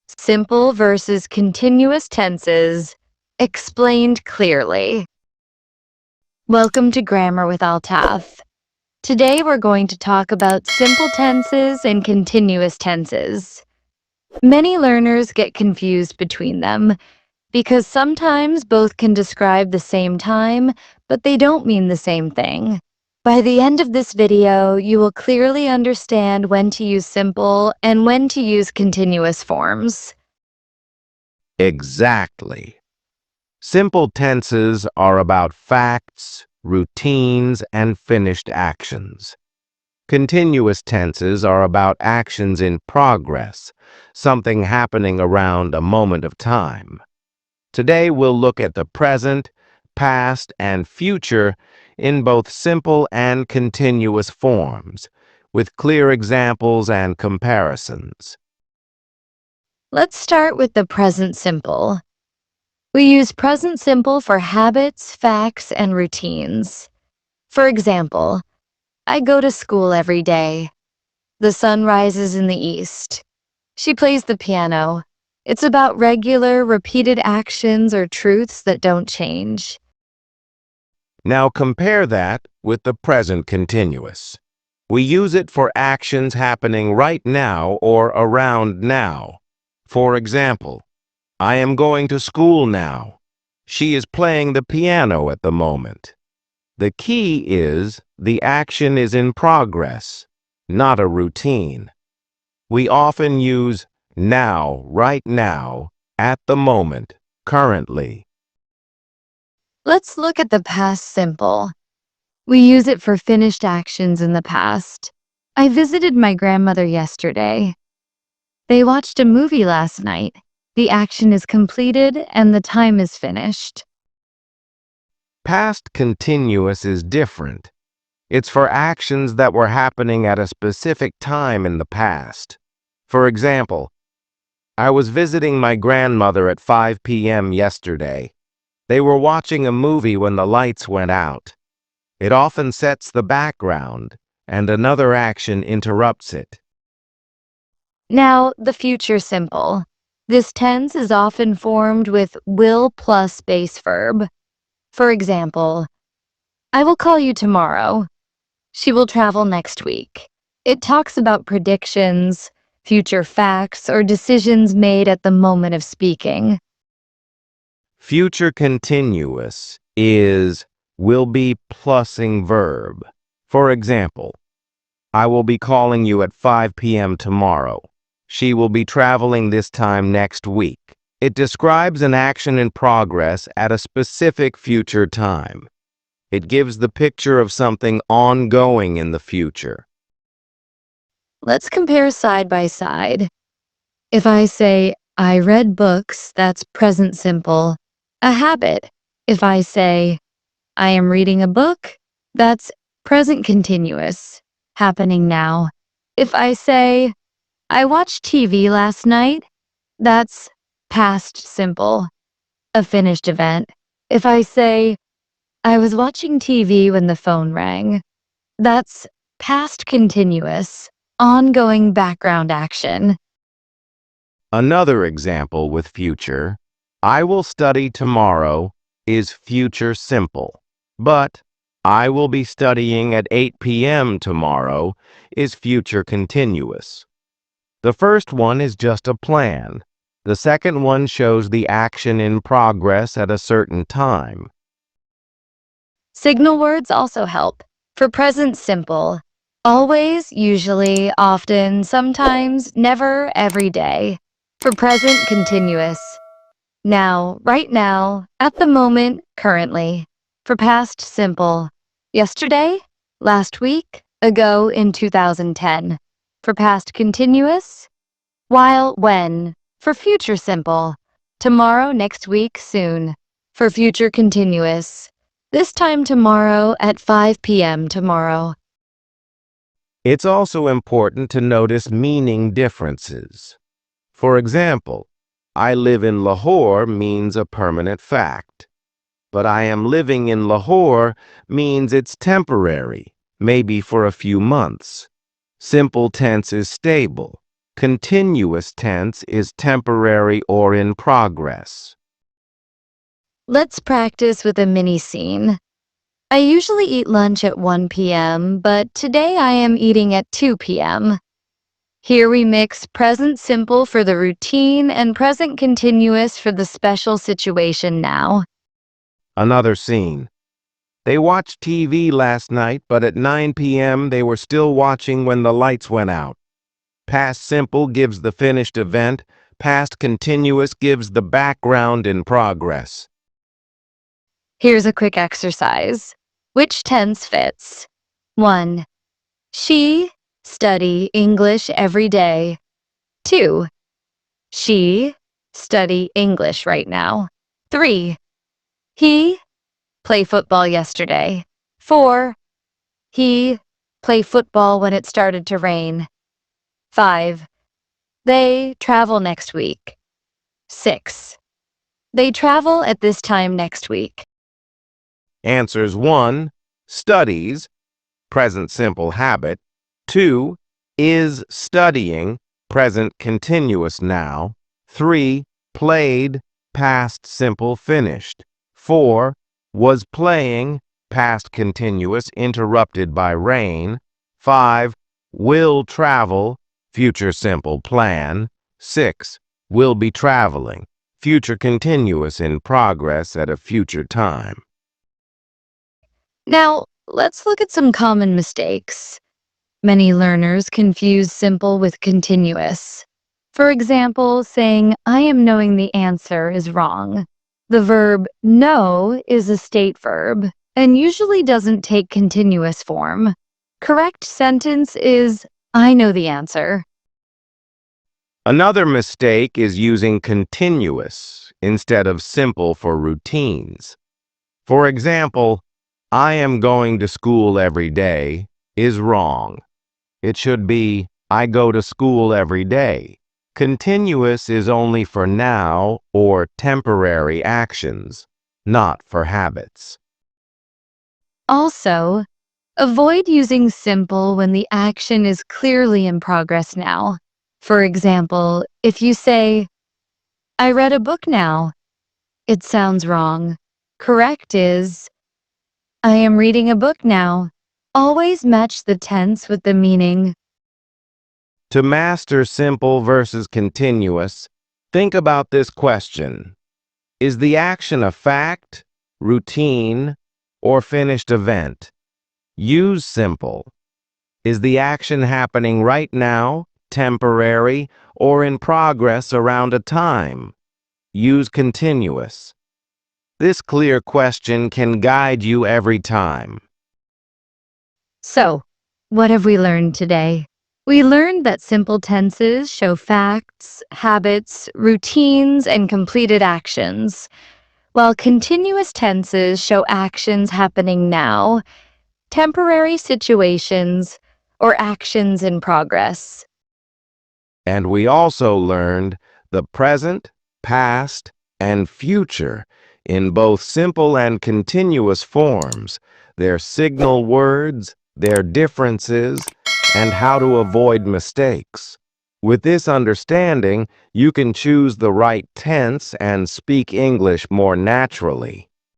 Simple versus continuous tenses, explained clearly. Welcome to Grammar with Altaf. Today we're going to talk about simple tenses and continuous tenses. Many learners get confused between them because sometimes both can describe the same time, but they don't mean the same thing. By the end of this video, you will clearly understand when to use simple and when to use continuous forms. Exactly. Simple tenses are about facts, routines, and finished actions. Continuous tenses are about actions in progress, something happening around a moment of time. Today we'll look at the present, past, and future in both simple and continuous forms, with clear examples and comparisons. Let's start with the present simple. We use present simple for habits, facts, and routines. For example, I go to school every day. The sun rises in the east. She plays the piano. It's about regular, repeated actions or truths that don't change. Now compare that with the present continuous. We use it for actions happening right now or around now. For example, I am going to school now. She is playing the piano at the moment. The key is the action is in progress, not a routine. We often use now, right now, at the moment, currently. Let's look at the past simple. We use it for finished actions in the past. I visited my grandmother yesterday. They watched a movie last night. The action is completed and the time is finished. Past continuous is different. It's for actions that were happening at a specific time in the past. For example, I was visiting my grandmother at 5 p.m. yesterday. They were watching a movie when the lights went out. It often sets the background, and another action interrupts it. Now, the future simple. This tense is often formed with will plus base verb. For example, I will call you tomorrow. She will travel next week. It talks about predictions, future facts, or decisions made at the moment of speaking. Future continuous is will be plusing verb. For example, I will be calling you at 5 p.m. tomorrow. She will be traveling this time next week. It describes an action in progress at a specific future time. It gives the picture of something ongoing in the future. Let's compare side by side. If I say, I read books, that's present simple. A habit. If I say, I am reading a book, that's present continuous, happening now. If I say, I watched TV last night, that's past simple, a finished event. If I say, I was watching TV when the phone rang, that's past continuous, ongoing background action. Another example with future, I will study tomorrow, is future simple. But I will be studying at 8 p.m. tomorrow is future continuous. The first one is just a plan. The second one shows the action in progress at a certain time. Signal words also help. For present simple, always, usually, often, sometimes, never, every day. For present continuous, now, right now, at the moment, currently. For past simple, yesterday, last week, ago in 2010. For past continuous, while, when. For future simple, tomorrow, next week, soon. For future continuous, this time tomorrow at 5 p.m. tomorrow. It's also important to notice meaning differences. For example, I live in Lahore means a permanent fact. But I am living in Lahore means it's temporary, maybe for a few months. Simple tense is stable. Continuous tense is temporary or in progress. Let's practice with a mini scene. I usually eat lunch at 1 p.m., but today I am eating at 2 p.m. Here we mix present simple for the routine and present continuous for the special situation now. Another scene. They watched TV last night, but at 9 p.m. they were still watching when the lights went out. Past simple gives the finished event. Past continuous gives the background in progress. Here's a quick exercise. Which tense fits? 1. She study English every day. 2. She study English right now. 3. He play football yesterday. 4. He play football when it started to rain. 5. They travel next week. 6. They travel at this time next week. Answers 1. Studies, present simple habit. 2. Is studying, present continuous now. 3. Played, past simple finished. 4. Was playing, past continuous interrupted by rain. 5. Will travel, future simple plan. 6. Will be traveling, future continuous in progress at a future time. Now, let's look at some common mistakes. Many learners confuse simple with continuous. For example, saying, I am knowing the answer is wrong. The verb know is a state verb and usually doesn't take continuous form. Correct sentence is, I know the answer. Another mistake is using continuous instead of simple for routines. For example, I am going to school every day is wrong. It should be, I go to school every day. Continuous is only for now or temporary actions, not for habits. Also, avoid using simple when the action is clearly in progress now. For example, if you say, I read a book now, it sounds wrong. Correct is, I am reading a book now. Always match the tense with the meaning. To master simple versus continuous, think about this question. Is the action a fact, routine, or finished event? Use simple. Is the action happening right now, temporary, or in progress around a time? Use continuous. This clear question can guide you every time. So, what have we learned today? We learned that simple tenses show facts, habits, routines, and completed actions, while continuous tenses show actions happening now, temporary situations, or actions in progress. And we also learned the present, past, and future in both simple and continuous forms, their signal words, their differences, and how to avoid mistakes. With this understanding, you can choose the right tense and speak English more naturally.